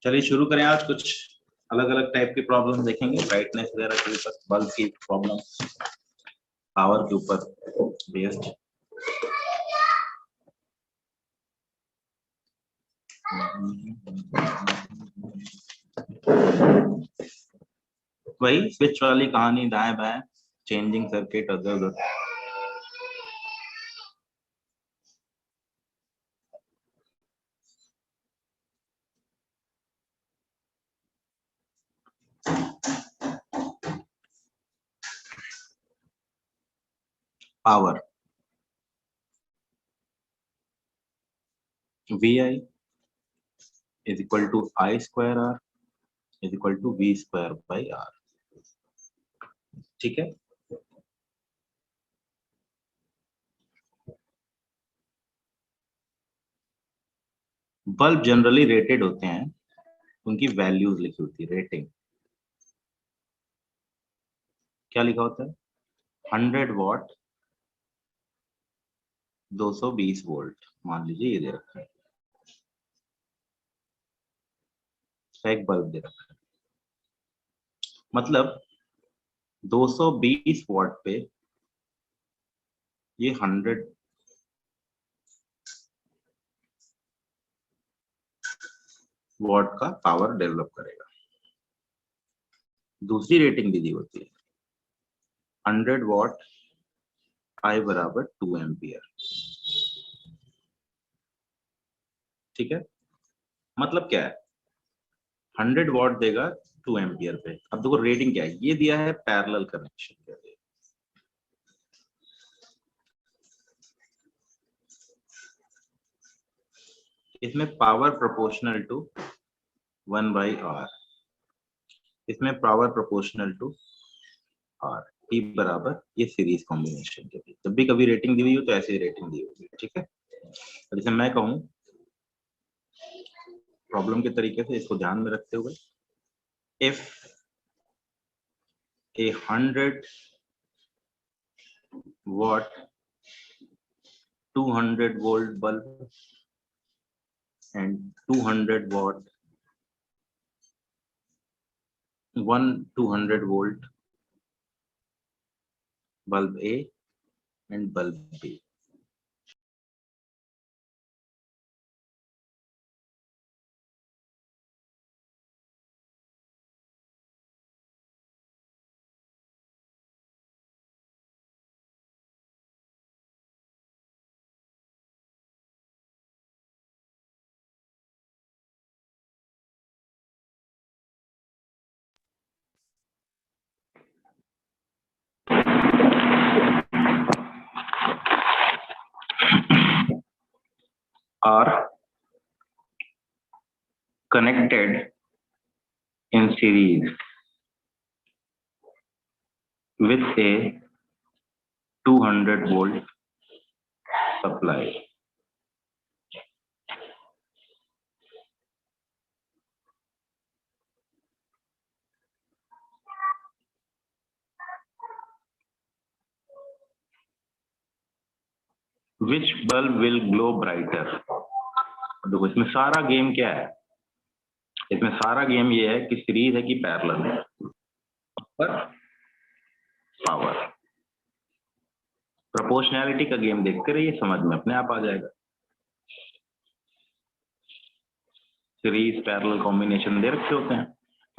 चलिए शुरू करें। आज कुछ अलग अलग टाइप की प्रॉब्लम देखेंगे, ब्राइटनेस वगैरह के ऊपर, बल्ब की प्रॉब्लम, पावर के ऊपर बेस्ड। वही स्विच वाली कहानी, दाएं बाएं चेंजिंग सर्किट अदर उधर। Power VI is equal to I square R is equal to V square by R। ठीक है। बल्ब जनरली रेटेड होते हैं, उनकी वैल्यूज लिखी होती है। रेटिंग क्या लिखा होता है? 100 वॉट 220 वोल्ट, मान लीजिए ये दे रखा है, एक बल्ब दे रखा है, मतलब 220 वॉट पे ये 100 वॉट का पावर डेवलप करेगा। दूसरी रेटिंग भी दी होती है 100 वॉट I बराबर 2 एम्पियर। ठीक है, मतलब क्या है? 100 वॉट देगा 2 एम्पियर पे। अब देखो रेटिंग क्या है, ये दिया है पैरेलल कनेक्शन के लिए। इसमें पावर प्रोपोर्शनल टू 1/R, इसमें power proportional to R, P बराबर ये सीरीज कॉम्बिनेशन के लिए। जब भी कभी रेटिंग दी हुई हो तो ऐसी रेटिंग दी होगी। ठीक है, जैसे मैं कहूं प्रॉब्लम के तरीके से, इसको ध्यान में रखते हुए, if a 100 watt 200 volt bulb and 200 watt 200 volt bulb A and bulb B, are connected in series with a 200 volt supply. Which bulb will glow brighter? देखो इसमें सारा गेम क्या है, इसमें सारा गेम ये है कि सीरीज है कि पैरेलल है, पर पावर प्रोपोर्शनैलिटी का गेम देखते रहिए, समझ में अपने आप आ जाएगा। सीरीज पैरेलल कॉम्बिनेशन दे रखे होते हैं,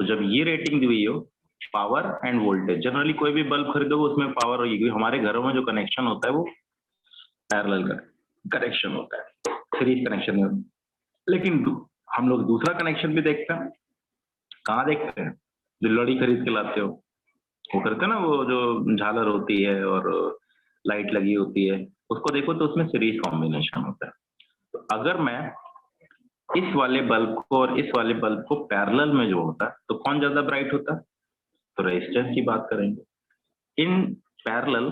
तो जब ये रेटिंग दी हुई हो पावर एंड वोल्टेज, जनरली कोई भी बल्ब खरीदोगे उसमें पावर होगी, क्योंकि हमारे घरों में जो कनेक्शन होता है वो पैरेलल का कनेक्शन होता है, सीरीज कनेक्शन में। लेकिन हम लोग दूसरा कनेक्शन भी देखते हैं। कहाँ देखते हैं? जो लड़ी खरीद के लाते हो, वो करते हैं ना, वो जो झालर होती है और लाइट लगी होती है, उसको देखो तो उसमें सीरीज कॉम्बिनेशन होता है। तो अगर मैं इस वाले बल्ब को और इस वाले बल्ब को पैरेलल में जोड़ता तो कौन ज्यादा ब्राइट होता? तो रेजिस्टेंस की बात करेंगे। In parallel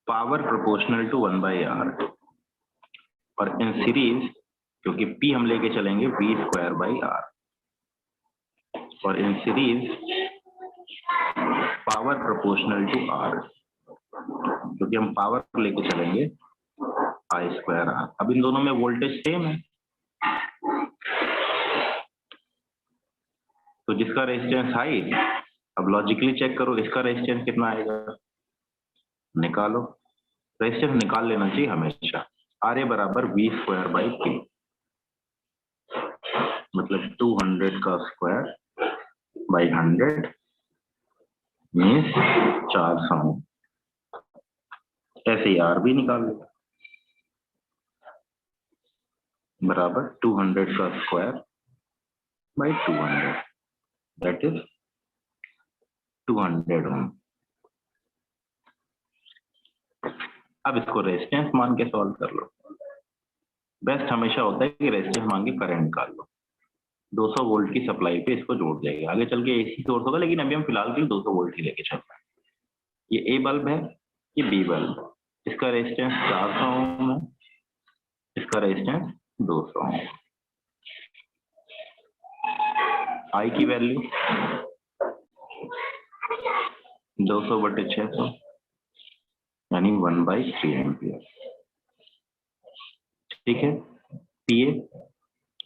power proportional to 1/R, और इन सीरीज क्योंकि P हम लेके चलेंगे V स्क्वायर बाई R, और in series power proportional to R। क्योंकि हम पावर लेके चलेंगे आई स्क्वायर आर। अब इन दोनों में वोल्टेज सेम है, तो जिसका रेजिस्टेंस हाई, अब लॉजिकली चेक करो इसका रेजिस्टेंस कितना आएगा, निकालो। रेजिस्टेंस निकाल लेना चाहिए हमेशा। आर ए बराबर वी स्क्वायर बाई टी, मतलब 200 का स्क्वायर बाई 100 मीन्स 400। ऐसे ही आर भी निकाल लो, बराबर 200 का स्क्वायर बाई 200, दैट इज 200 ओम। अब इसको रेजिस्टेंस मान के सॉल्व कर लो। बेस्ट हमेशा होता है कि रेजिस्टेंस मान के करंट निकाल लो। 200 वोल्ट की सप्लाई पे इसको जोड़ देगा, आगे चल के एसी सोर्स होगा, लेकिन अभी हम फिलहाल के लिए 200 वोल्ट ही लेके चल रहे हैं। ये ए बल्ब है, ये बी बल्ब, इसका रेजिस्टेंस 400 ओम है, इसका रेजिस्टेंस 200 ओम। आई की वैल्यू 200 बटे 600 यानी 1/3 एम्पियर। ठीक है, P A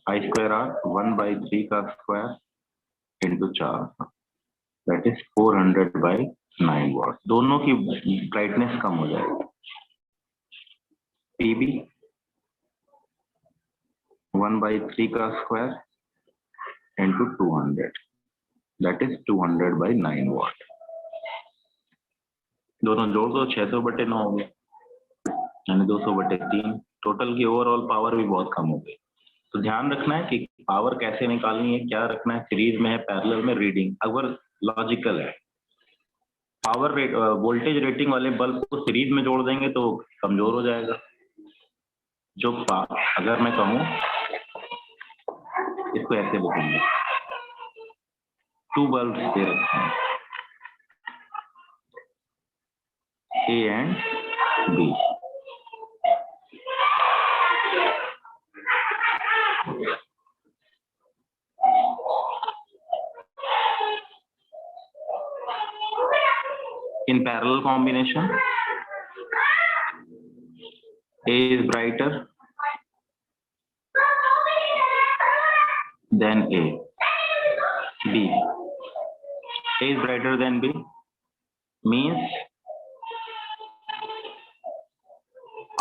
I square R 1/3 का square into 400, that is 400/9 watt. दोनों की ब्राइटनेस कम हो जाएगी। पीबी 1/3 का square into 200, that is 200/9 watt. दोनों जोड़ दो, 600 बटे 9 हो गया, यानी 200 बटे 3। टोटल की ओवरऑल पावर भी बहुत कम हो गई। तो ध्यान रखना है कि पावर कैसे निकालनी है, क्या रखना है, सीरीज में है, पैरेलल में, रीडिंग अगर लॉजिकल है। पावर रेट वोल्टेज रेटिंग वाले बल्ब को सीरीज में जोड़ देंगे तो कमजोर हो जाएगा। जो अगर मैं कहूं, इसको ऐसे लिखेंगे, 2 बल्ब दे रखे हैं, A and B. In parallel combination, A is brighter than A. B. A is brighter than B means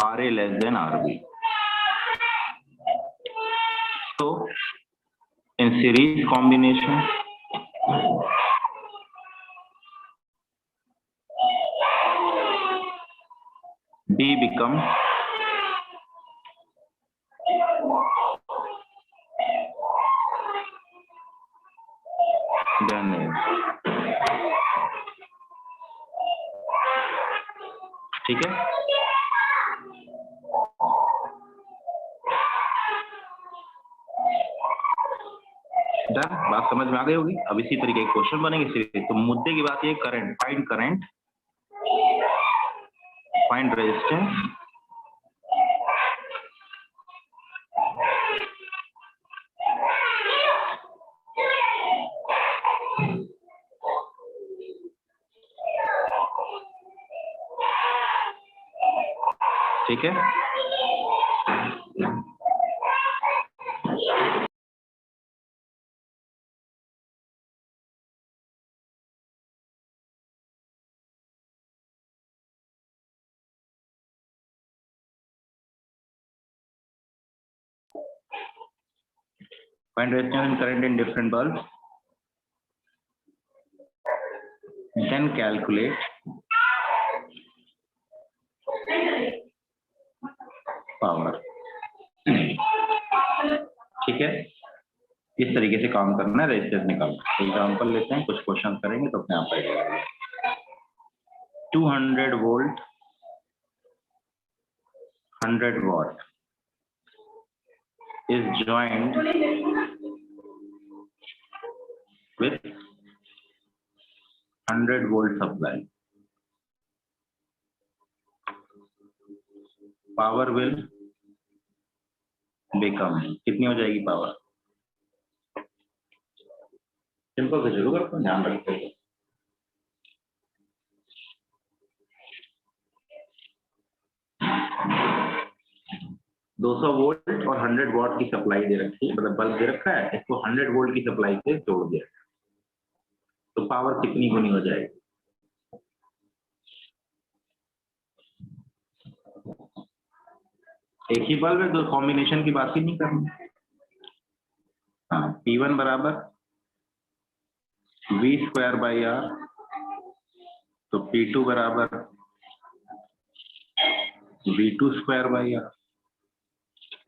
RA less than RB. So, in series combination, B becomes than A. ठीक है, done. बात समझ में आ गई होगी। अब इसी तरीके के क्वेश्चन बनेंगे सीरीज। तो मुद्दे की बात ये, current, find current, find resistance, ठीक है। Find resistance and current in different bulbs, then calculate power। ठीक है, इस तरीके से काम करना है, रेजिस्टेंस निकालना। एग्जांपल लेते हैं, कुछ क्वेश्चन करेंगे तो अपने आप आएगा। 200 volt 100 watt is joined with 100 volt supply. Power will become, कितनी हो जाएगी पावर? सिंपल से शुरू करते हैं, ध्यान रखते हैं। 200 वोल्ट और 100 वॉट की सप्लाई दे रखी है, मतलब बल्ब दे रखा है, इसको 100 वोल्ट की सप्लाई से जोड़ दिया, तो पावर कितनी गुनी हो जाएगी? एक ही बल्ब है, तो कॉम्बिनेशन की बात ही नहीं करनी। हाँ, P1 बराबर V स्क्वायर बाई R, तो P2 बराबर V2 स्क्वायर बाई R।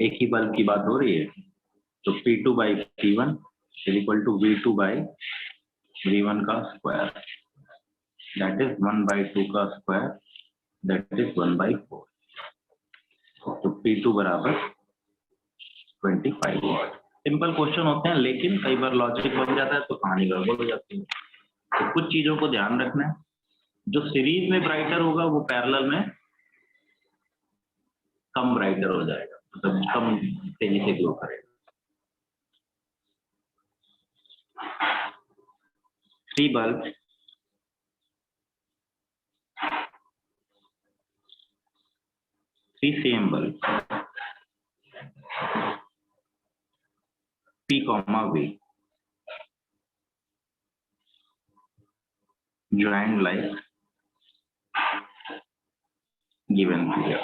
एक ही बल्ब की बात हो रही है, तो P2 by P1 is equal to V2 by V1 का स्क्वायर, दैट इज 1/2 का स्क्वायर, दैट इज 1/4। तो P2 बराबर 25 वॉट। सिंपल क्वेश्चन होते हैं, लेकिन कई बार लॉजिक बन जाता है तो कहानी गड़बड़ हो जाती है। तो कुछ चीजों को ध्यान रखना है, जो सीरीज में ब्राइटर होगा वो पैरेलल में कम ब्राइटर हो जाएगा, मतलब कम तेजी से ग्लो करेगा। 3 bulb same bulb P, V joined like given here.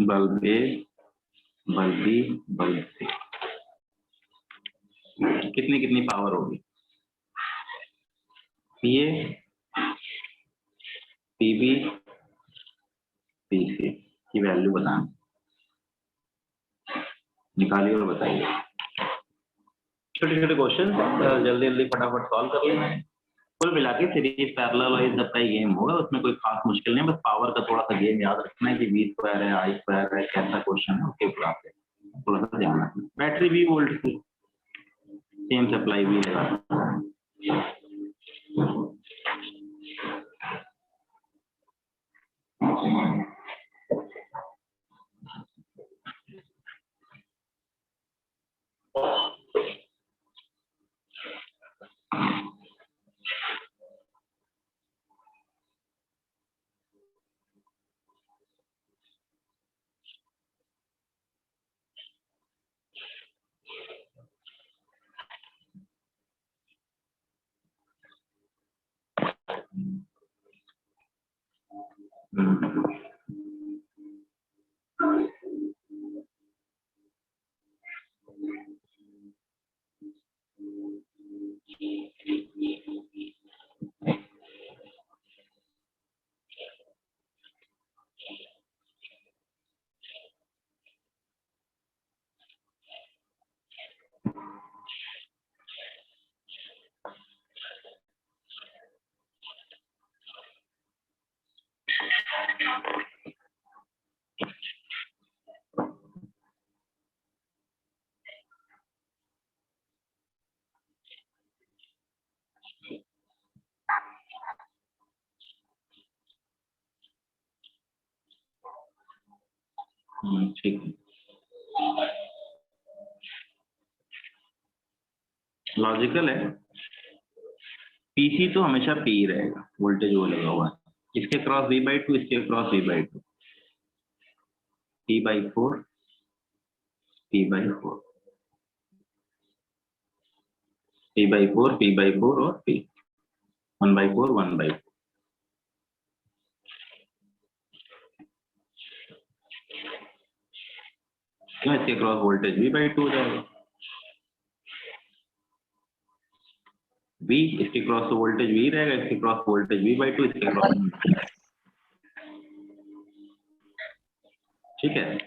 Bulb A, bulb B, bulb C, कितनी कितनी पावर होगी? पीए, पीबी, पीसी की वैल्यू बताना, निकालिए और बताइए। छोटे छोटे क्वेश्चन जल्दी जल्दी फटाफट सॉल्व कर लेना है। कुल मिला के सीरीज पैरेलल वाइज जब का गेम होगा, उसमें कोई खास मुश्किल नहीं, बस पावर का थोड़ा सा गेम याद रखना है कि V स्क्वायर है, I स्क्वायर है, कैसा क्वेश्चन है, उसके हिसाब से थोड़ा सा ध्यान रखना। बैटरी 20 वोल्ट की सेम सप्लाई भी लगा। ठीक है, लॉजिकल है। पीसी तो हमेशा पी रहेगा, वोल्टेज वो लगा हुआ है, इसके क्रॉस V/2, इसके cross V/2, P/4, P/4, P/4, P/4 और P 1/4, 1/4। क्यों? इसके क्रॉस वोल्टेज V/2 हो जाएगा। V, इसके क्रॉस तो वोल्टेज V रहेगा, इसके क्रॉस वोल्टेज V/2, इसके क्रॉस, ठीक है।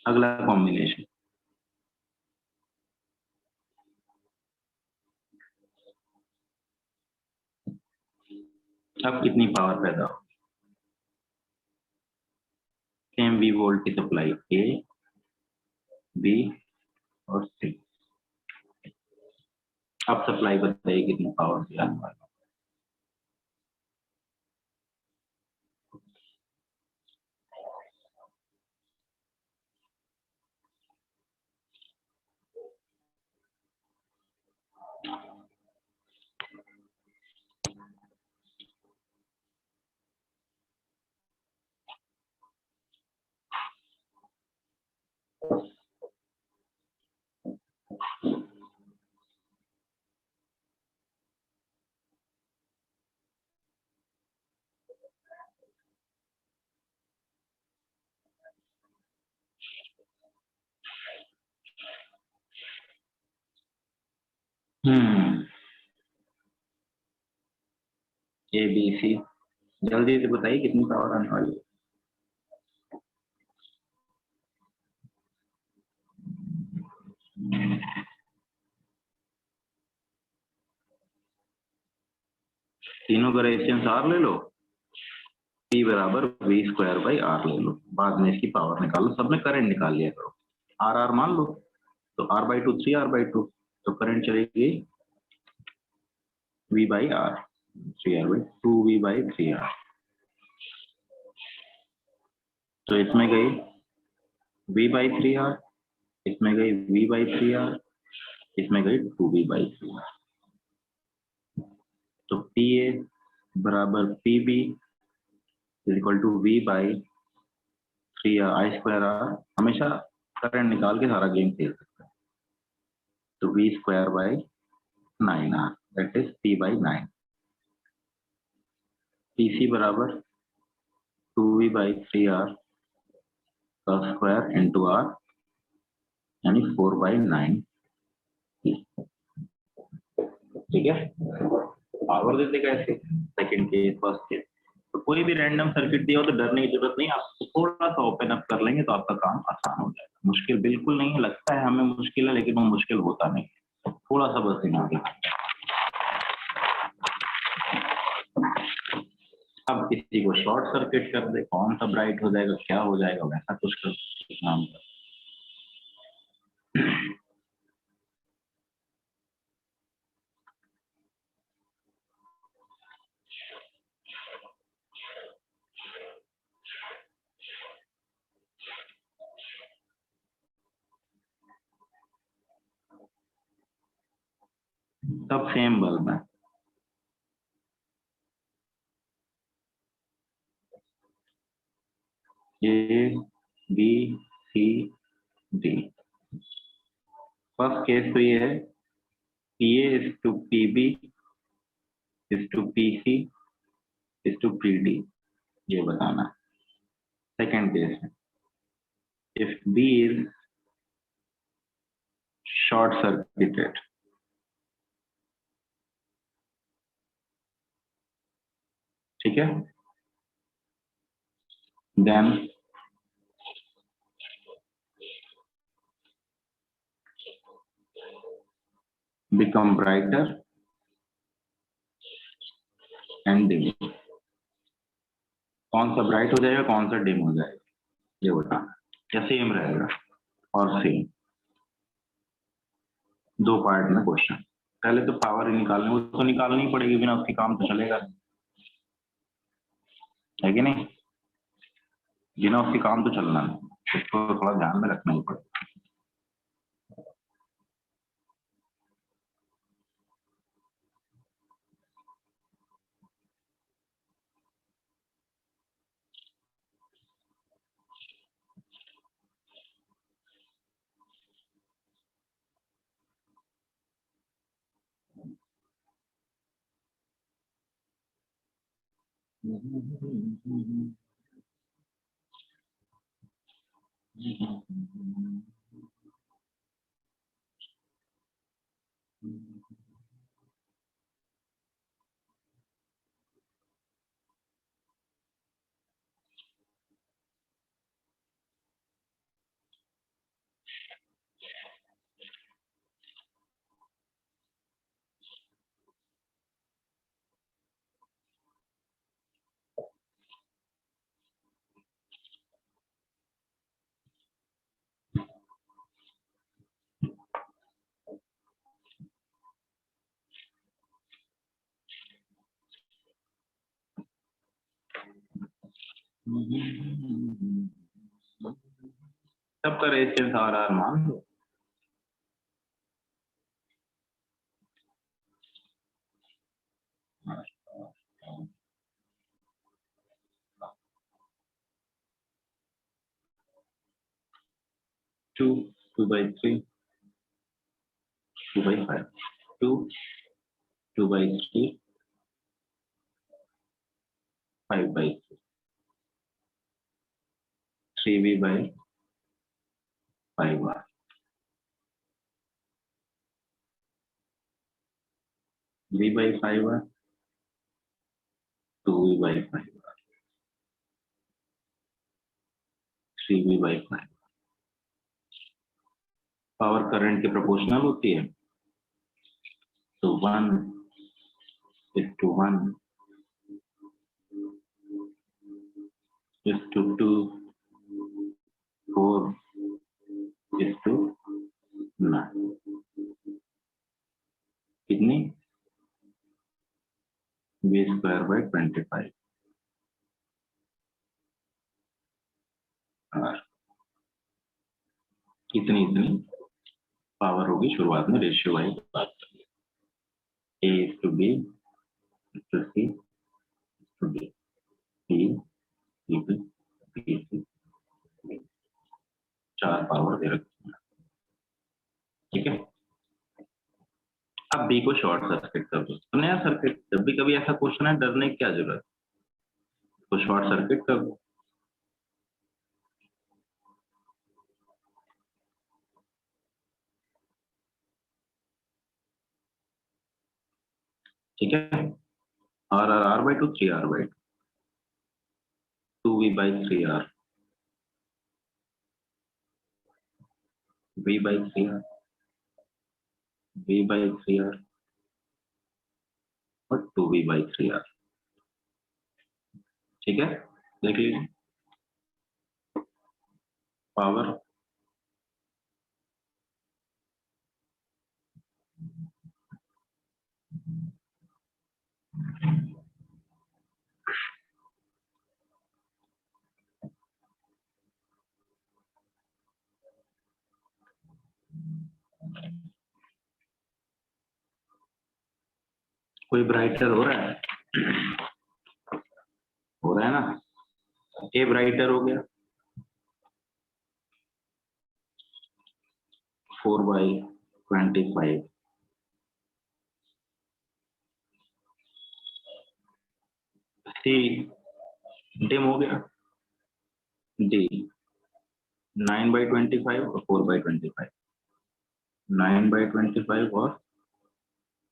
अगला कॉम्बिनेशन, अब कितनी पावर पैदा हो, सेम वी वोल्ट की सप्लाई ए बी और सी। अब सप्लाई बताइए कितनी पावर से आने वाला। ए बी सी, जल्दी से बताइए कितनी पावर आने वाली है। तीनों का रेजिस्टेंस आर ले लो, P बराबर वी स्क्वायर बाई आर ले लो, बाद में इसकी पावर निकालो, सब में करंट निकाल लिया करो, आर आर मान लो, तो आर बाई टू 3R/2, तो करंट चलेगी V by are, 3R/2 2V by 3R, तो इसमें गई V बाई 3R, इसमें गई V बाई 3R, इसमें गई 2V बाई 3R, तो PA बराबर PB is equal to V by 3R I square R, हमेशा करंट निकाल के सारा गेम खेल सकते हैं, तो V square by 9R, that is P by 9, PC बराबर 2V बाई 3R का स्क्वायर इंटू आर, यानी 4/9। ठीक है, पावर देते कैसे, सेकंड केस फर्स्ट केस, तो कोई भी रैंडम सर्किट दिया हो तो डरने की जरूरत नहीं, आप थोड़ा सा ओपन अप कर लेंगे तो आपका काम आसान हो जाएगा। मुश्किल बिल्कुल नहीं है, लगता है हमें मुश्किल है लेकिन वो मुश्किल होता नहीं, थोड़ा सा बस दिमाग लगाएं। अब किसी को शॉर्ट सर्किट कर दे, कौन सा ब्राइट हो जाएगा, क्या हो जाएगा, वैसा कुछ कर नाम का। सब सेम बल्ब है, A B C D. First case तो ये है, PA is to PB is to PC is to PD, ये बताना। सेकेंड केस है, if B is short circuited, ठीक है, then become brighter and dim। कौन सा ब्राइट हो जाएगा, कौन सा डिम हो जाएगा, ये बताना, या सेम रहेगा, और सेम दो पार्ट में क्वेश्चन। पहले तो पावर निकालने, वो तो निकालनी पड़ेगी, बिना उसके काम तो चलेगा, है कि नहीं, बिना उसके काम तो चलना नहीं, इसको थोड़ा ध्यान में रखना ही पड़ेगा। सबका रेजिस्टेंस आर मान लो। Two by 3, 2 by 5, 2 by 3, 5 by 3, 3v by 5r, 3 by 5r, 2v by 5r, 3v by 5। Power current के प्रोपोर्शनल होती है, तो 1:1 2 4:9 कितनी v²/25 इतनी पावर होगी। शुरुआत में रेशियो वाइज बात करिए, A:B C:D, B:C, 4 पावर दे रखी है, ठीक है। अब B को शॉर्ट सर्किट कर दो, तो नया सर्किट। जब भी कभी ऐसा क्वेश्चन है, डरने की क्या जरूरत, तो शॉर्ट सर्किट कर दो। ठीक है, R/2 3R/2, 2v/3R, v/3R, v/3R और 2v/3R। ठीक है, देख लीजिए पावर। कोई ब्राइटर हो रहा है? हो रहा है ना। ए ब्राइटर हो गया, 4/25। सी डिम हो गया, डी 9/25 और 4/25, 9/25 और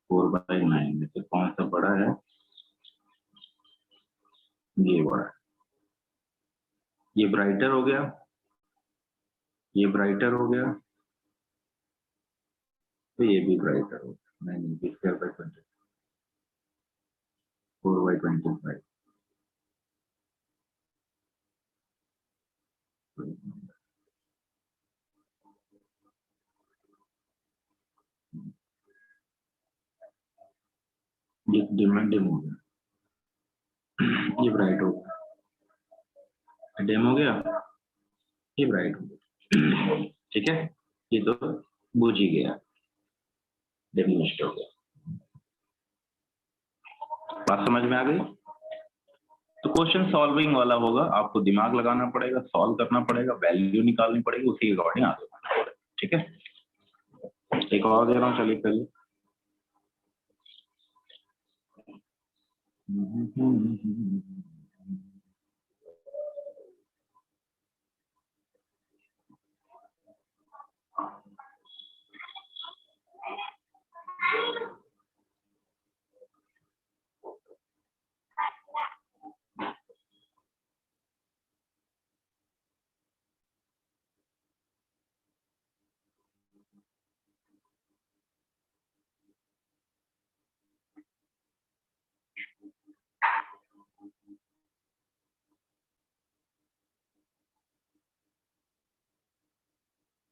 4/9 में से कौन सा बड़ा है? ये बड़ा है। ये ब्राइटर हो गया, ये ब्राइटर हो गया, तो ये भी ब्राइटर हो गया। 9/25, 4/25। ये डिम हो गया, ये ब्राइट हो गया, डिम हो गया, ये ब्राइट हो गया। ठीक है, ये तो बुझ ही गया, डिमिनिश्ड हो गया। बात समझ में आ गई? तो क्वेश्चन सॉल्विंग वाला होगा, आपको दिमाग लगाना पड़ेगा, सॉल्व करना पड़ेगा, वैल्यू निकालनी पड़ेगी, उसी के अकॉर्डिंग आगे बढ़ना पड़ेगा। ठीक है, एक और दे रहा हूँ, चलिए करिए।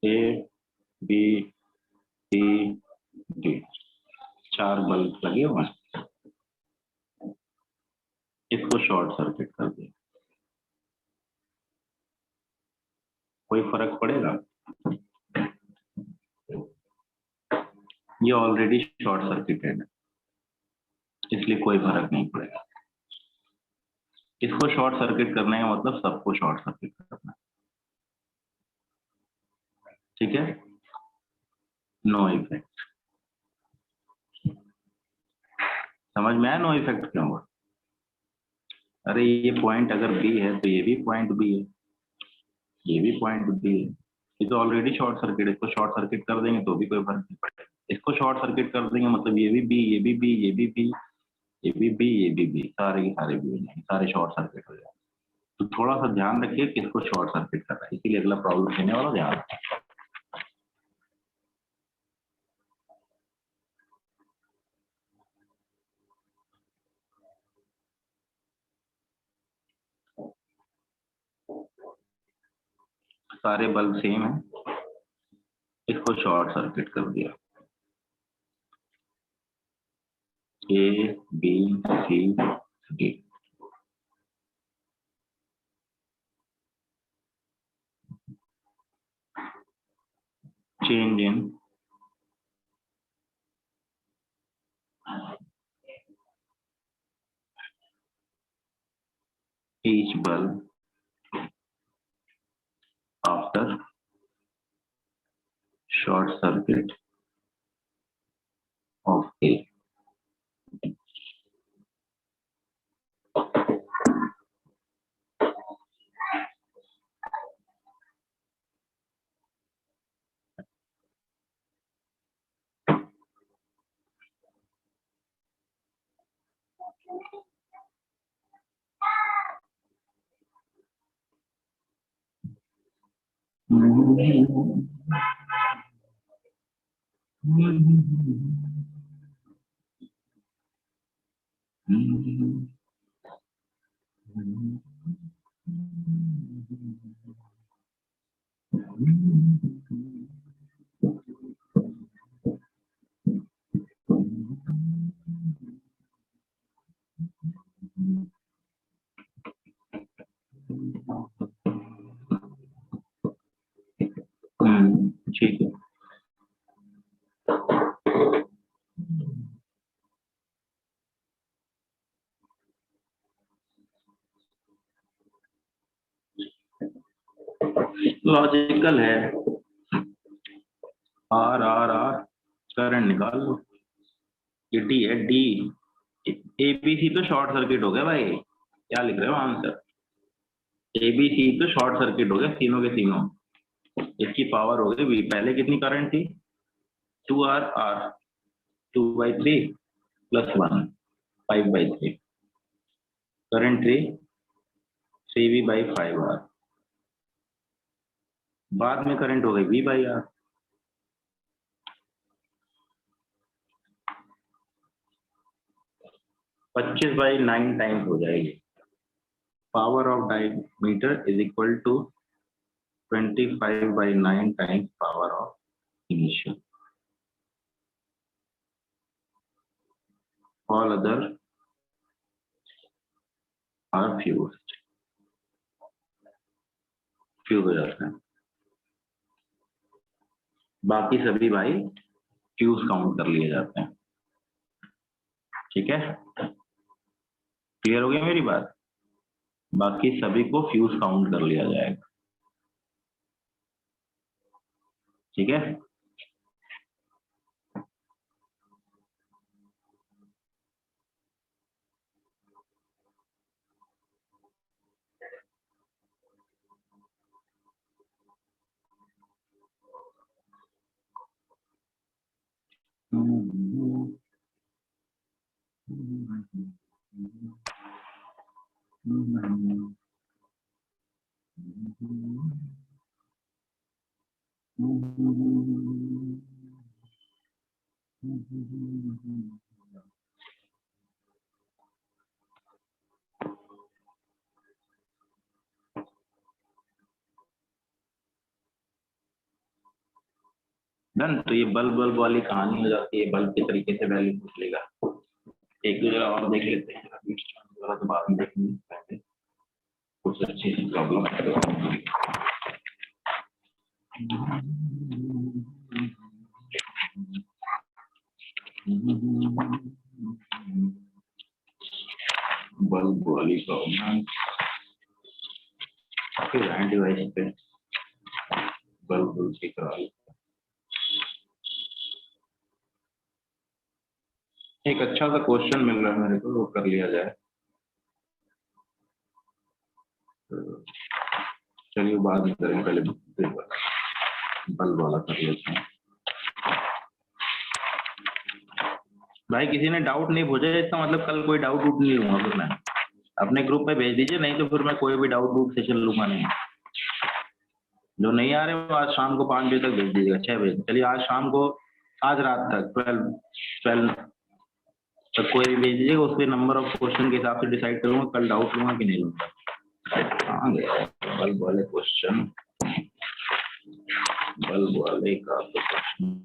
A B C D 4 bulb लगे हुए हैं, इसको शॉर्ट सर्किट कर दिया। कोई फर्क पड़ेगा? ये ऑलरेडी शॉर्ट सर्किटेड है, इसलिए कोई फर्क नहीं पड़ेगा। इसको शॉर्ट सर्किट करने का मतलब सबको शॉर्ट सर्किट करना है, ठीक है? No effect. समझ में आया नो इफेक्ट क्यों हुआ? अरे ये पॉइंट अगर बी है तो ये भी पॉइंट बी है, ये भी पॉइंट बी है, ये तो ऑलरेडी शॉर्ट सर्किट है। इसको शॉर्ट सर्किट कर देंगे तो भी कोई फर्क नहीं पड़ेगा। इसको शॉर्ट सर्किट कर देंगे मतलब ये भी बी, ये भी बी, ये भी बी, ये भी बी, ये भी बी, सारे के सारे बी हो जाएंगे, सारे शॉर्ट सर्किट हो जाएंगे। तो थोड़ा सा ध्यान रखिए किसको शॉर्ट सर्किट कर रहा है, इसीलिए अगला प्रॉब्लम देने वाला ध्यान रखिए। सारे बल्ब सेम है, इसको शॉर्ट सर्किट कर दिया। A B C D, change in each bulb after short circuit of A. ठीक है, लॉजिकल है। आर आर आर करंट निकाल लो, ये डी है, डी एबीसी तो शॉर्ट सर्किट हो गया भाई, क्या लिख रहे हो आंसर? एबीसी तो शॉर्ट सर्किट हो गया तीनों के तीनों, इसकी पावर हो गई वी। पहले कितनी करंट थी? 2R आर, 2/3 +1 5/3, करंट थी 3V/5R, बाद में करंट हो गई V/R। पच्चीस बाई 9 टाइम्स हो जाएगी। Power of diameter is equal to 25/9 times power of initial. All other are fuse, fuse हो जाते हैं। बाकी सभी भाई फ्यूज काउंट कर लिए जाते हैं, ठीक है? क्लियर हो गया मेरी बात? बाकी सभी को फ्यूज काउंट कर लिया जाएगा, ठीक है? डन। तो ये बल्ब बल्ब वाली कहानी हो जाती है, बल्ब के तरीके से वैल्यू पूछ लेगा। एक दो जगह और देख लेते हैं, तो बाद में देखेंगे, कुछ अच्छी सी प्रॉब्लम है। बल्ब वाली प्रॉब्लम फिर डिवाइस पे बल्ब की करा। एक अच्छा सा क्वेश्चन मिल रहा है मेरे को, वो कर लिया जाए। चलिए बाद में करेंगे, पहले बल्ब वाला कर लेते हैं। भाई किसी ने डाउट नहीं पूछा, इसका मतलब कल कोई डाउट उठ नहीं लूंगा फिर मैं। अपने ग्रुप पे भेज दीजिए, नहीं तो फिर मैं कोई भी डाउट सेशन लूंगा नहीं। जो नहीं आ रहे वो आज शाम को 5 बजे तक भेज दीजिएगा, 6 बजे। चलिए आज शाम को, आज रात तक 12 तक कोई भी भेज दीजिएगा, उसके नंबर ऑफ क्वेश्चन के हिसाब से डिसाइड करूंगा कल डाउट लूंगा कि नहीं लूंगा। कहाँ गया बल्ब वाले क्वेश्चन, बल्ब वाले का तो क्वेश्चन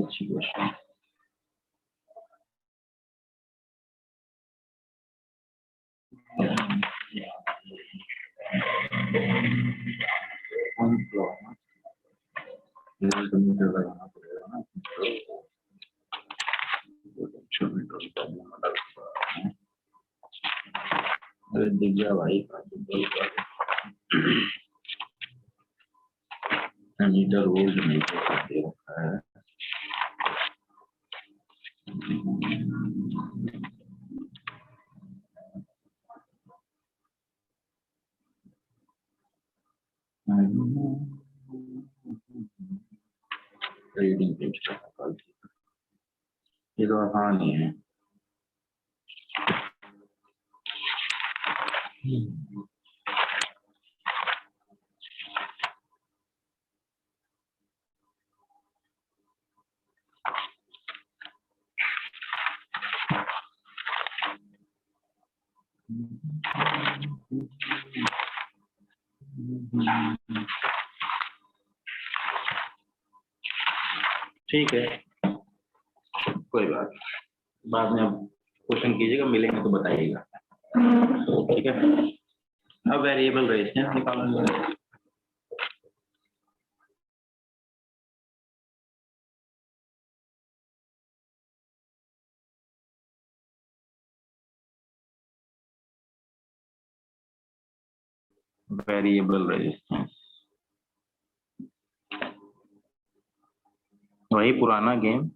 अच्छी क्वेश्चन। लगाना पड़ेगा ना, अरे दिख गया भाई, मीटर वोल्ट नहीं दे रखा है। रीडिंग पेज का ये तो आसान ही है। ठीक है, कोई बात, बाद में आप क्वेश्चन कीजिएगा, मिलेंगे तो बताइएगा। ठीक है, अब वेरिएबल रेजिस्टेंस निकालेंगे। वेरिएबल रेजिस्टेंस वही पुराना game,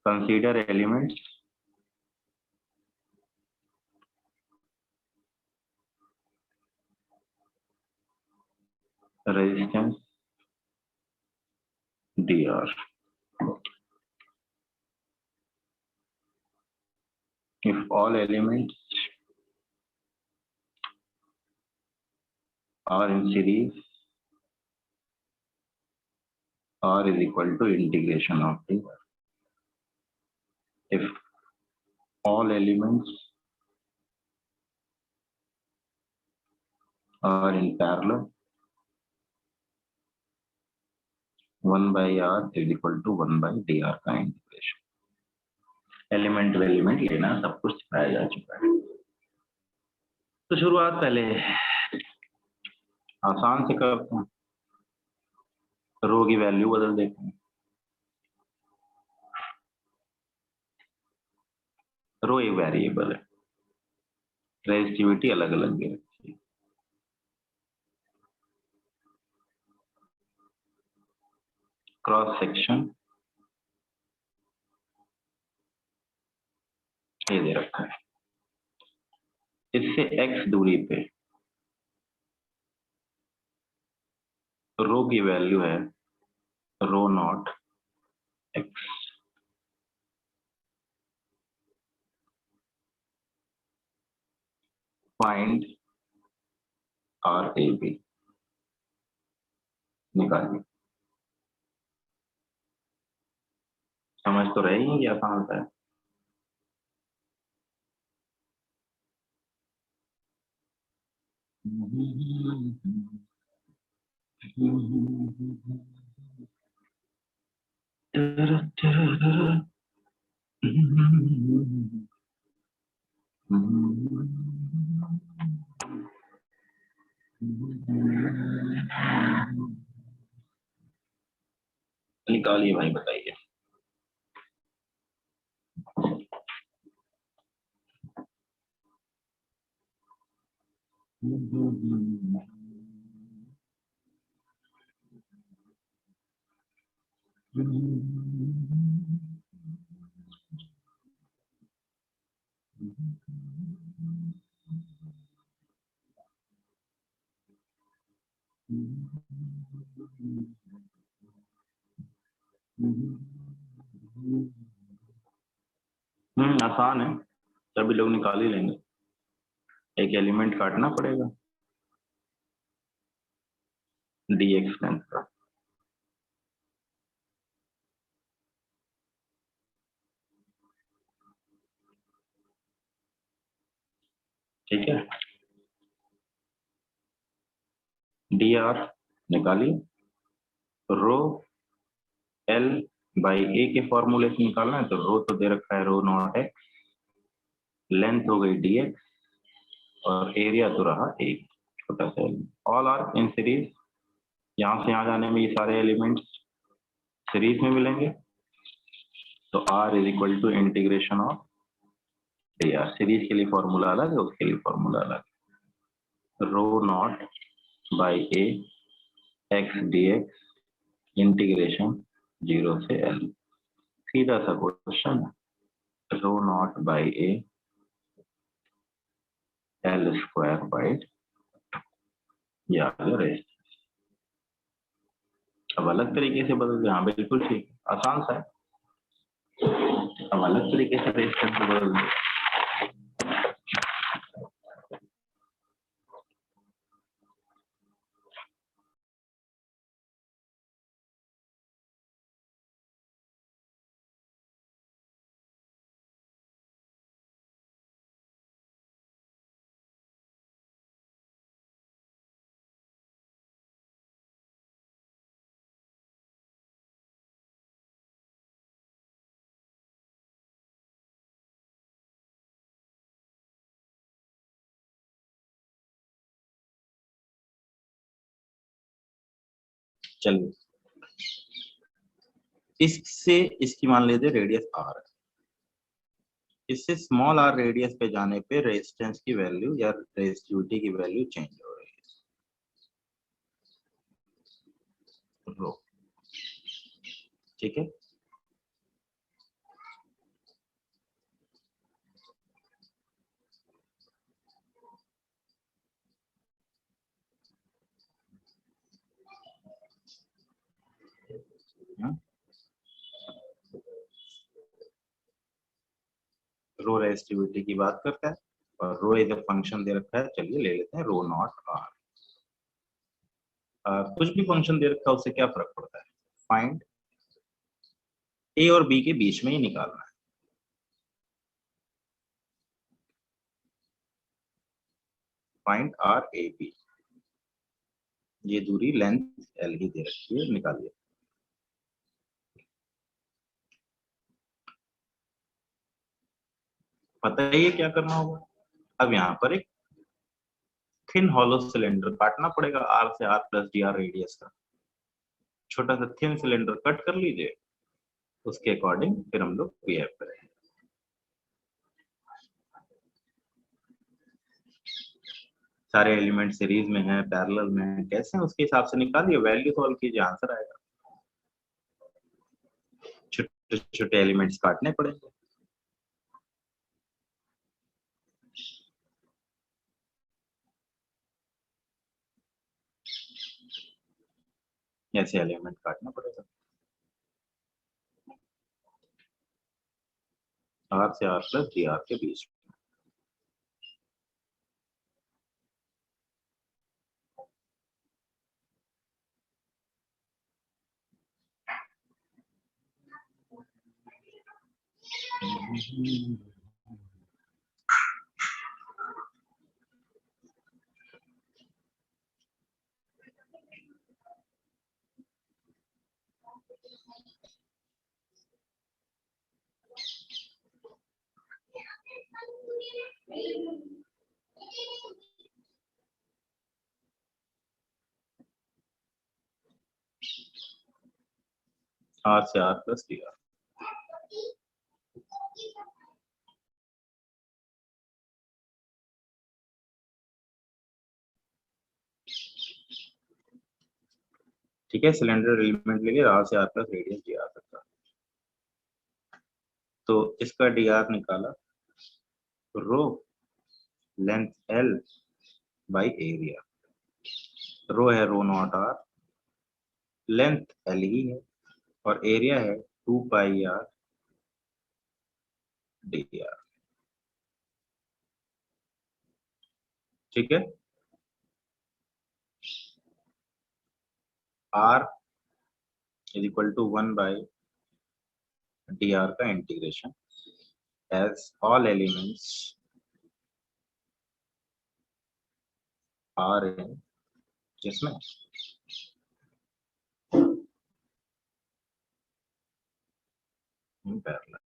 consider elements, resistance dr if all elements are in series, r is equal to integration of dr. If all elements are in parallel, 1 by r is equal to 1 by dr का integration. Element element लेना सब कुछ सिखाया जा चुका है। तो शुरुआत पहले आसान से करते हैं, रो की वैल्यू बदल देते हैं। रो एक वेरिएबल है, रेजिस्टिविटी अलग अलग है। क्रॉस सेक्शन ये दे रखा है, इससे x दूरी पे रो की वैल्यू है rho not x। Find RAB निकालिए। समझ तो रही है कि आसान होता है। निकालिए भाई, बताइए। आसान है, सभी लोग निकाल ही लेंगे। एक एलिमेंट काटना पड़ेगा dx का आंसर। ठीक है, dr निकालिए। रो एल बाई ए के फॉर्मूले से निकालना है, तो रो तो दे रखा है रो नॉट एक्स, लेंथ हो गई dx और एरिया तो रहा ए, छोटा सा। ऑल आर इन सीरीज, यहाँ से यहाँ जाने में ये सारे एलिमेंट्स सीरीज में मिलेंगे, तो r is equal to integration of dr। Series के लिए फॉर्मूला अलग है, उसके लिए फॉर्मूला अलग है। Rho naught by A X D X integration 0 से l। सीधा सा क्वेश्चन है। Rho naught by A L square by, या रेस्ट। अब अलग तरीके से बदल दे, हाँ बिल्कुल ठीक, आसान सा है। अब अलग तरीके से रेस्ट करके बदल दे। चलिए, इससे इसकी मान लीजिए रेडियस आर, इससे स्मॉल आर रेडियस पे जाने पे रेजिस्टेंस की वैल्यू या रेजिस्टिविटी की वैल्यू चेंज हो रही है, रो। ठीक है, रो रेजिस्टिविटी की बात करता है और रो इज अ फंक्शन दे रखा है। चलिए ले लेते हैं रो नॉट आर। कुछ भी फंक्शन दे रखा है उससे क्या फर्क पड़ता है, फाइंड ए और बी के बीच में ही निकालना है। फाइंड आर ए बी, ये दूरी लेंथ एल ही दे रखी है, निकालिए। पता है ये क्या करना होगा। अब यहाँ पर एक थिन हॉलो सिलेंडर काटना पड़ेगा आर से, R plus D R radius का छोटा सा थिन सिलेंडर कट कर लीजिए, उसके अकॉर्डिंग फिर हम लोग बिहेव करेंगे। सारे एलिमेंट सीरीज में है, पैरेलल में है, कैसे उसके हिसाब से निकालिए, वैल्यू सॉल्व कीजिए, आंसर आएगा। छोटे छोटे एलिमेंट्स काटने पड़ेंगे। ऐसे एलिमेंट काटना पड़ेगा आर से आर प्लस डी आर के बीच में। आर से आर प्लस डी आर। ठीक है, सिलेंडर एलिमेंट लेके आर से R plus radius D R तक का। तो इसका डी आर निकाला, rho length L by area. Rho है rho not R, length L ही है और एरिया है 2 पाई आर डी आर। ठीक है, r is equal to 1 by D R का integration as all elements are in जिसमें पैरेलल।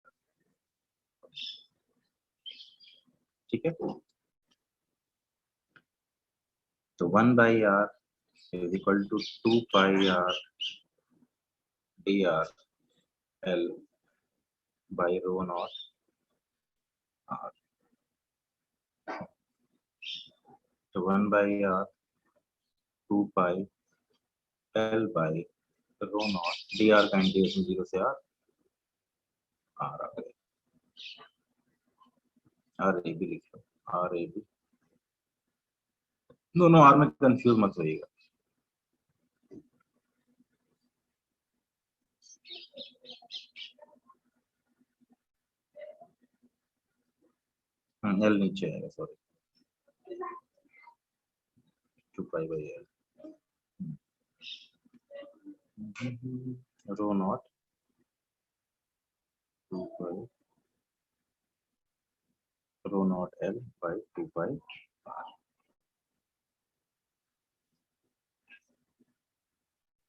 ठीक है, तो 1 by R is equal to 2 pi R D R L by rho not R. तो 1 by R 2 pi L by rho naught D R का integration 0 से R आ गया। R A B लिखो, आर ए बी, दोनों R में confuse मत होइएगा। L नीचे आएगा, sorry 2 pi by L rho not 2 pi rho not L by 2 pi R.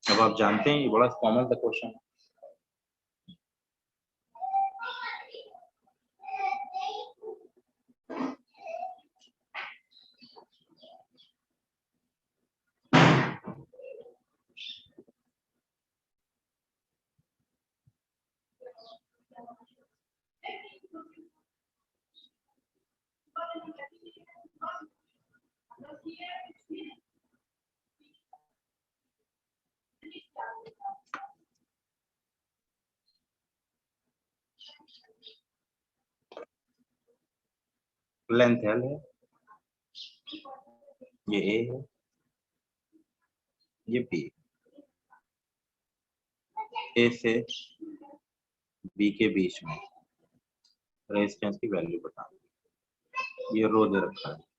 अब आप जानते हैं ये बड़ा कॉमन सा क्वेश्चन है। लेंथ एल है, ये ए है, ये बी। ए से बी के बीच में रेजिस्टेंस की वैल्यू बता, ये रो दे रखा है।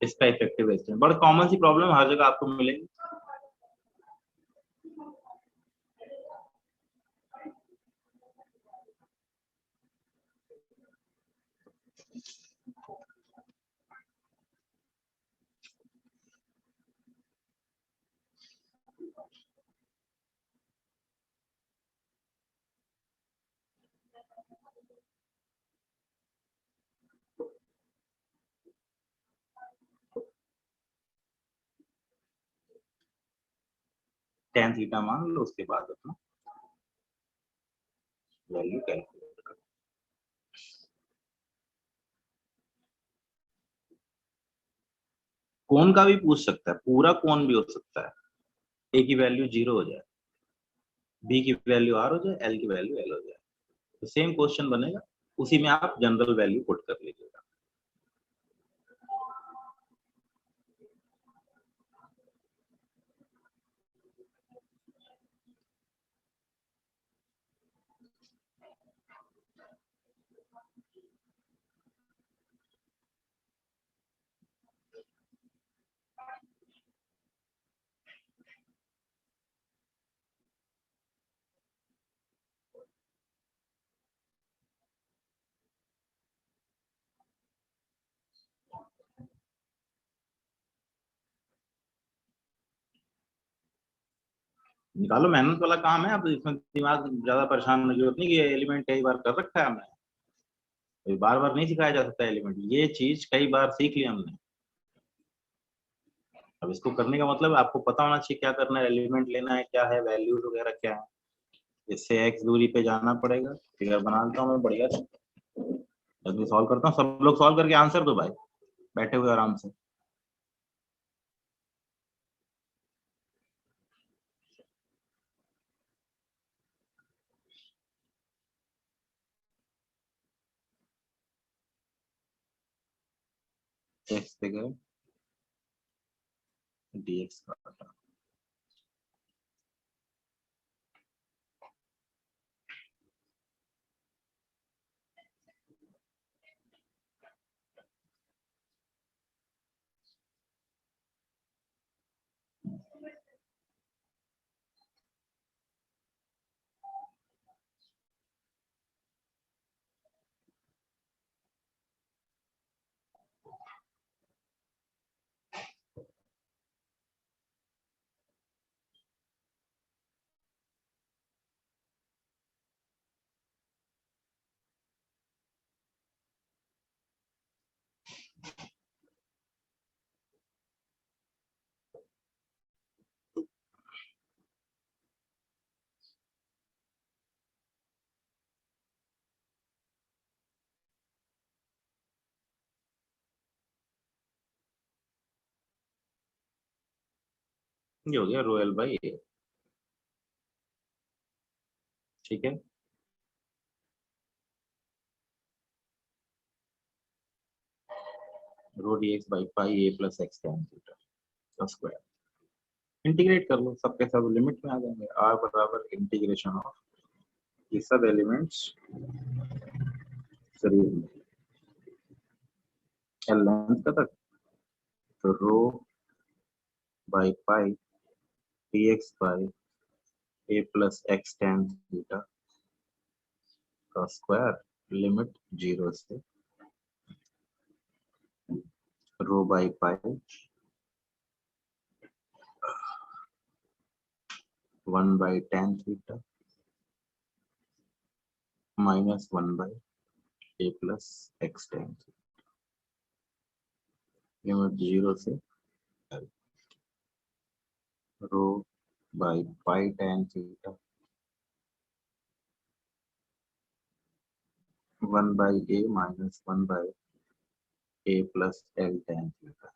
इसका इफेक्टिव रेजिस्टेंस बड़ा कॉमन सी प्रॉब्लम हर जगह आपको मिलेगी। tan थीटा मान लो, उसके बाद अपना वैल्यू कैलकुलेट करो। कोण का भी पूछ सकता है, पूरा कोण भी हो सकता है। ए की वैल्यू 0 हो जाए, बी की वैल्यू आर हो जाए, एल की वैल्यू एल हो जाए, तो सेम क्वेश्चन बनेगा, उसी में आप जनरल वैल्यू पुट कर लीजिएगा। निकालो, मेहनत वाला काम है। अब इसमें दिमाग ज्यादा परेशान होने की जरूरत नहीं कि एलिमेंट कई बार कर रखा है हमने, बार बार नहीं सिखाया जा सकता एलिमेंट, ये चीज कई बार सीख लिया हमने। अब इसको करने का मतलब आपको पता होना चाहिए क्या करना है, एलिमेंट लेना है, क्या है वैल्यूज वगैरह क्या है। इससे एक्स दूरी पे जाना पड़ेगा। फिगर बना लेता हूँ मैं बढ़िया से, जब सॉल्व करता हूँ। सब लोग सॉल्व करके आंसर दो भाई, बैठे हुए आराम से। एक्स फिगर dx का, ये हो गया रो एल बाई ए। ठीक है, rho D X by pi A plus X tan theta का स्क्वायर। इंटीग्रेट कर लो, सबके सब लिमिट में आ जाएंगे। आर बराबर इंटीग्रेशन ऑफ ये सब एलिमेंट्स सीरीज में एल लेंथ का तक, तो rho by pi D X by A plus X tan theta का स्क्वायर, लिमिट 0 से rho by pi 1 by tan theta minus 1 by A plus X tan, limit 0 से rho by pi tan theta 1 by A minus 1 by A plus L tan theta.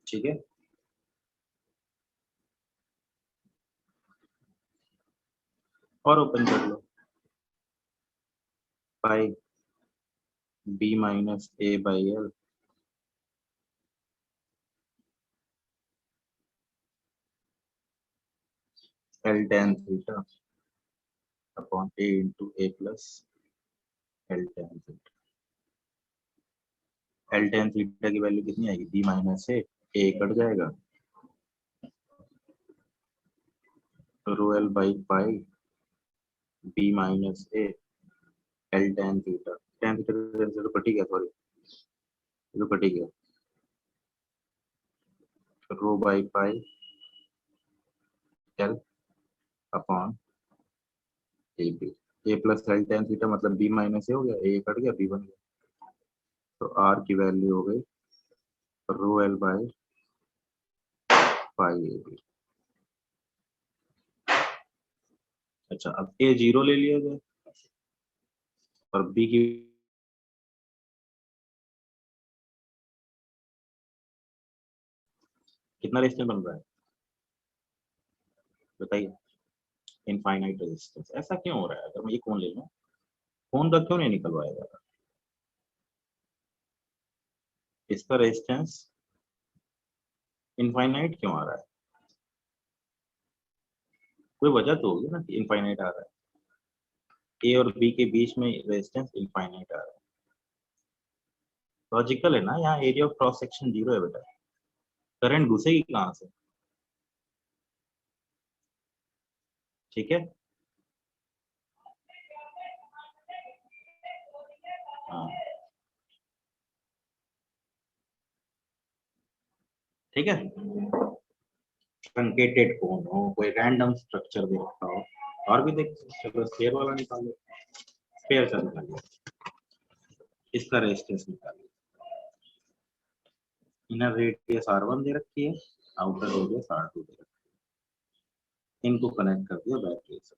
ठीक है, और open कर लो, pi B minus A by L tan theta upon A into A plus L tan theta. L tan theta की value कितनी आएगी, B minus A cut जाएगा, rho L by pi B minus A L tan theta से तो cut ही गया, sorry ये तो कट ही गया, rho by pi L upon A B, A plus L tan theta मतलब बी माइनस ए हो गया, ए कट गया, बी बन गया। तो आर की वैल्यू हो गई rho L by pi A B. अच्छा, अब ए जीरो ले लिया जाए और बी की कितना रेजिस्टेंस बन रहा है बताइए, इनफाइनाइट रेजिस्टेंस। ऐसा क्यों हो रहा है? अगर मैं ये कौन ले लूं, कौन का क्यों नहीं निकलवाया जा रहा? इसका रेजिस्टेंस इनफाइनाइट क्यों आ रहा है? कोई वजह तो होगी ना कि इनफाइनाइट आ रहा है। ए और बी के बीच में रेजिस्टेंस इनफाइनाइट आ रहा है, लॉजिकल है ना। यहाँ area of cross section zero है बेटा, करंट घुसेगी कहाँ से? ठीक है, हाँ ठीक है, ट्रंकेटेड कोन हो, कोई रैंडम स्ट्रक्चर दे रखा हो, और भी देख, चलो स्फीयर वाला निकालो, स्फीयर का निकालिए, इसका रेजिस्टेंस निकालिए, इनर रेडियस R1 दे रखी है, आउटर रेडियस R2 दे रखी है, इनको कनेक्ट कर दिया बैटरी से।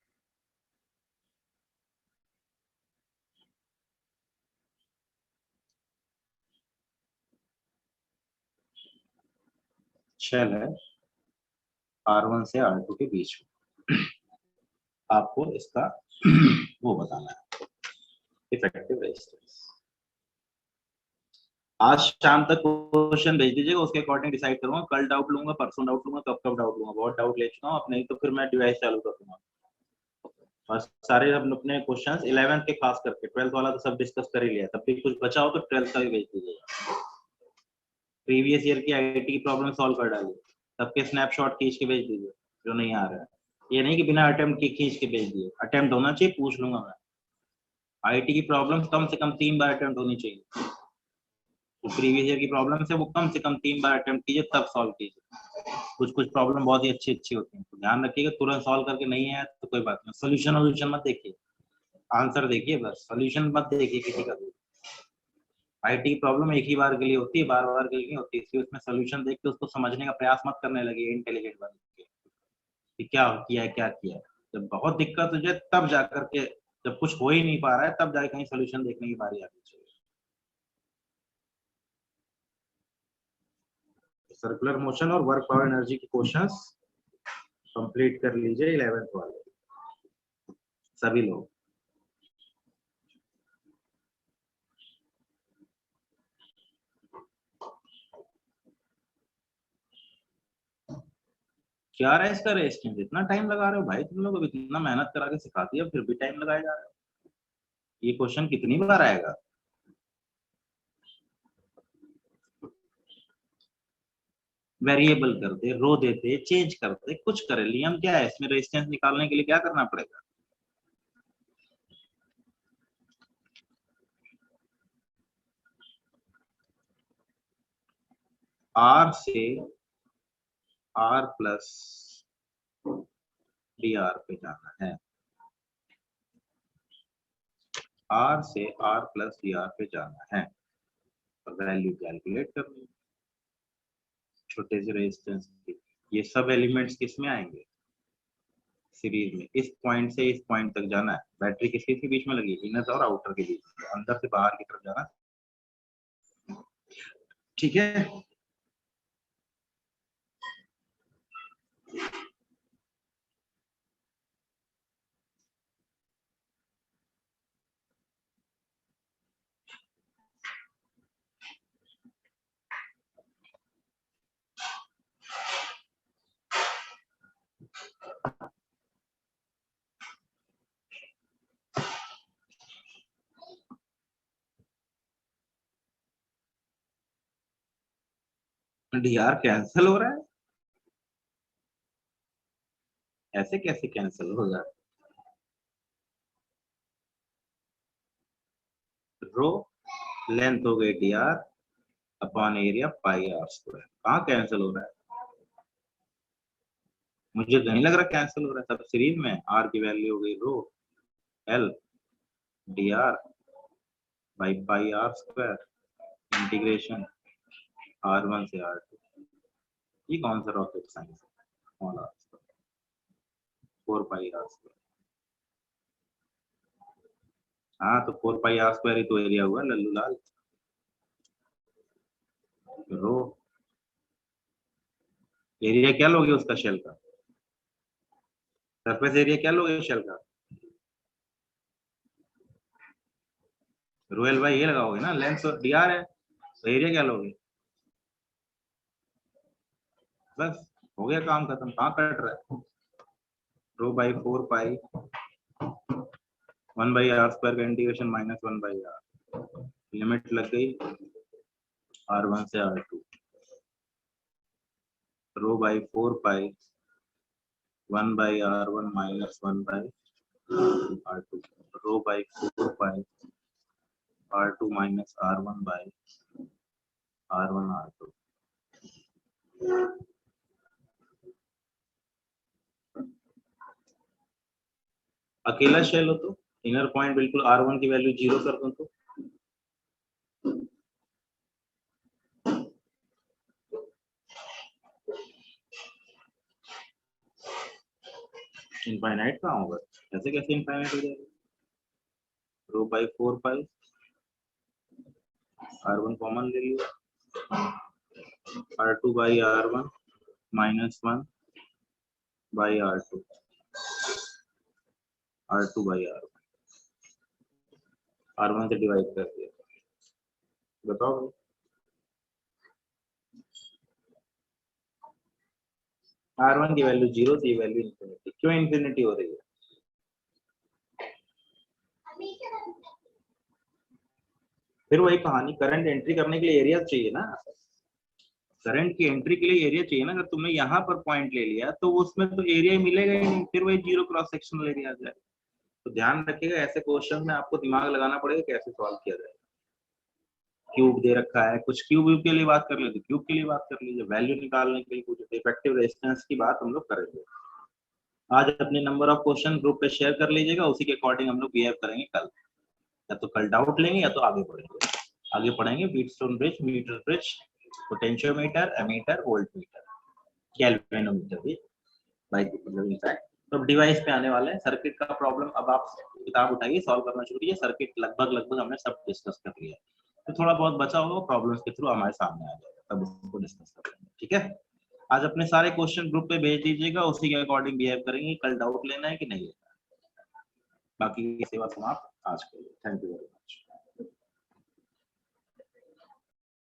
शेल है R1 से R2 के बीच में, आपको इसका वो बताना है, इफेक्टिव रेजिस्टेंस। आज शाम तक क्वेश्चन भेज दीजिएगा, उसके अकॉर्डिंग डिसाइड करूंगा, कल डाउट लूंगा, परसों डाउट लूंगा, कब कब डाउट लूंगा, बहुत डाउट ले चुका हूँ, अब नहीं तो फिर मैं डिवाइस चालू कर दूंगा। बस सारे हम अपने क्वेश्चंस 11th के खास करके, 12th वाला तो सब डिस्कस कर ही लिया, तब भी कुछ बचा हो तो 12th का भी भेज दीजिएगा। प्रीवियस ईयर की आईटी की प्रॉब्लम सॉल्व कर डालिए, सबके स्नैपशॉट खींच के भेज दीजिए जो नहीं आ रहा है, ये नहीं कि बिना अटेम्प्ट के खींच के भेज दिए, अटेम्प्ट होना चाहिए, पूछ लूंगा मैं। आईटी की प्रॉब्लम कम से कम 3 बार अटेम्प्ट होनी चाहिए, तो प्रीवियस ईयर की प्रॉब्लम है वो कम से कम 3 बार अटेम्प्ट कीजिए, तब सॉल्व कीजिए। कुछ कुछ प्रॉब्लम बहुत ही अच्छी अच्छी होती है, तो ध्यान रखिएगा, तुरंत सॉल्व करके नहीं है तो कोई बात नहीं, सोल्यूशन मत देखिए, आंसर देखिए बस, सोल्यूशन मत देखिए किसी का भी। आईटी की प्रॉब्लम एक ही बार के लिए होती है, बार बार के लिए नहीं होती, इसलिए उसमें सोल्यूशन देख के उसको समझने का प्रयास मत करने लगे इंटेलिजेंट बन के कि क्या किया है क्या किया है। जब बहुत दिक्कत हो जाए तब जाकर के, जब कुछ हो ही नहीं पा रहा है तब जाके कहीं सोल्यूशन देखने की बारी आनी चाहिए। सर्कुलर मोशन और वर्क पावर एनर्जी के क्वेश्चंस कंप्लीट कर लीजिए 11th वाले सभी लोग। क्या रहा है इसका रेजिस्टेंस, इतना टाइम लगा रहे हो भाई तुम लोग, अब इतना मेहनत करा के सिखा दिया फिर भी टाइम लगाया जा रहा है, ये क्वेश्चन कितनी बार आएगा। वेरिएबल कर दे, रो देते, चेंज करते, कुछ करे, नियम क्या है इसमें, रेजिस्टेंस निकालने के लिए क्या करना पड़ेगा। आर से आर प्लस डी आर पे जाना है, आर से आर प्लस डी आर पे जाना है, वैल्यू कैलकुलेट करनी है छोटे से रेजिस्टेंस की। ये सब एलिमेंट्स किस में आएंगे, सीरीज में, इस पॉइंट से इस पॉइंट तक जाना है, बैटरी किसके के बीच में लगी, इनर और आउटर के बीच में, अंदर से बाहर की तरफ जाना, ठीक है। डी आर कैंसिल हो रहा है, ऐसे कैसे कैंसिल होगा, रो लेंथ हो गई D R upon area pi R square, कहाँ कैंसिल हो रहा है, मुझे तो नहीं लग रहा कैंसिल हो रहा है, सब सीरीज में, आर की वैल्यू हो गई rho L D R by pi R square integration R1 से R2, ये कौन सा रॉकेट साइंस है, small R square 4 pi R square, हाँ तो 4 पाई आर स्क्वायर ही तो एरिया हुआ लल्लू लाल, रो एरिया क्या लोगे उसका शेल का, सरफेस एरिया क्या लोगे शेल का, रोयल भाई ये लगाओगे ना, लेंथ तो डी आर है तो एरिया क्या लोगे, बस हो गया काम खत्म, कहाँ कट रहा है, rho by 4 pi 1 by R square का integration minus 1 by R, limit लग गई R1 से R2, rho by 4 pi 1 by R1 minus 1 by R2, rho by 4 pi R2 minus R1 by R1 R2, अकेला shell हो तो inner point बिल्कुल R1 की value 0 कर दूं तो इनफाइनाइट कहाँ होगा, ऐसे कैसे इनफाइनाइट हो जाएगा। रो बाई 4 पाई R1 कॉमन ले लिया, R2 by R1 -1 by R2 by R1 से डिवाइड कर दिया, बताओ R1 की वैल्यू 0 थी, वैल्यू इन्फिनिटी, क्यों इन्फिनिटी हो रही है। फिर वही कहानी, करंट एंट्री करने के लिए एरिया चाहिए ना, करंट की एंट्री के लिए एरिया चाहिए ना। अगर तुमने यहाँ पर पॉइंट ले लिया तो उसमें तो एरिया मिलेगा ही नहीं, फिर वही 0 क्रॉस सेक्शनल एरिया आ जाए। तो ध्यान रखिएगा, ऐसे क्वेश्चन में आपको दिमाग लगाना पड़ेगा कैसे सॉल्व किया जाए। क्यूब दे रखा है, कुछ क्यूब के लिए बात कर लेते, क्यूब के लिए बात कर लीजिए, वैल्यू निकालने के लिए कुछ इफेक्टिव रेजिस्टेंस की बात हम लोग करेंगे। आज अपने नंबर ऑफ क्वेश्चन ग्रुप पे शेयर कर लीजिएगा, उसी के अकॉर्डिंग हम लोग बिहेव करेंगे कल। या तो कल डाउट लेंगे या तो आगे बढ़ेंगे, आगे पढ़ेंगे Wheatstone bridge, metre bridge, potentiometer, ammeter, voltmeter, galvanometer भी बाय इनफैक्ट। तो डिवाइस पे आने वाले हैं, सर्किट का प्रॉब्लम अब आप किताब उठाइए, सॉल्व करना शुरू कीजिए। सर्किट लगभग हमने सब डिस्कस कर लिया, तो थोड़ा बहुत बचा होगा प्रॉब्लम्स के थ्रू हमारे सामने आ जाएगा, तब उसको डिस्कस कर लेंगे। ठीक है, आज अपने सारे क्वेश्चन ग्रुप पे भेज दीजिएगा, उसी के अकॉर्डिंग बिहेव करेंगे। कल डाउट लेना है कि नहीं लेना। बाकी की सेवा समाप्त आज के लिए। Thank you very much.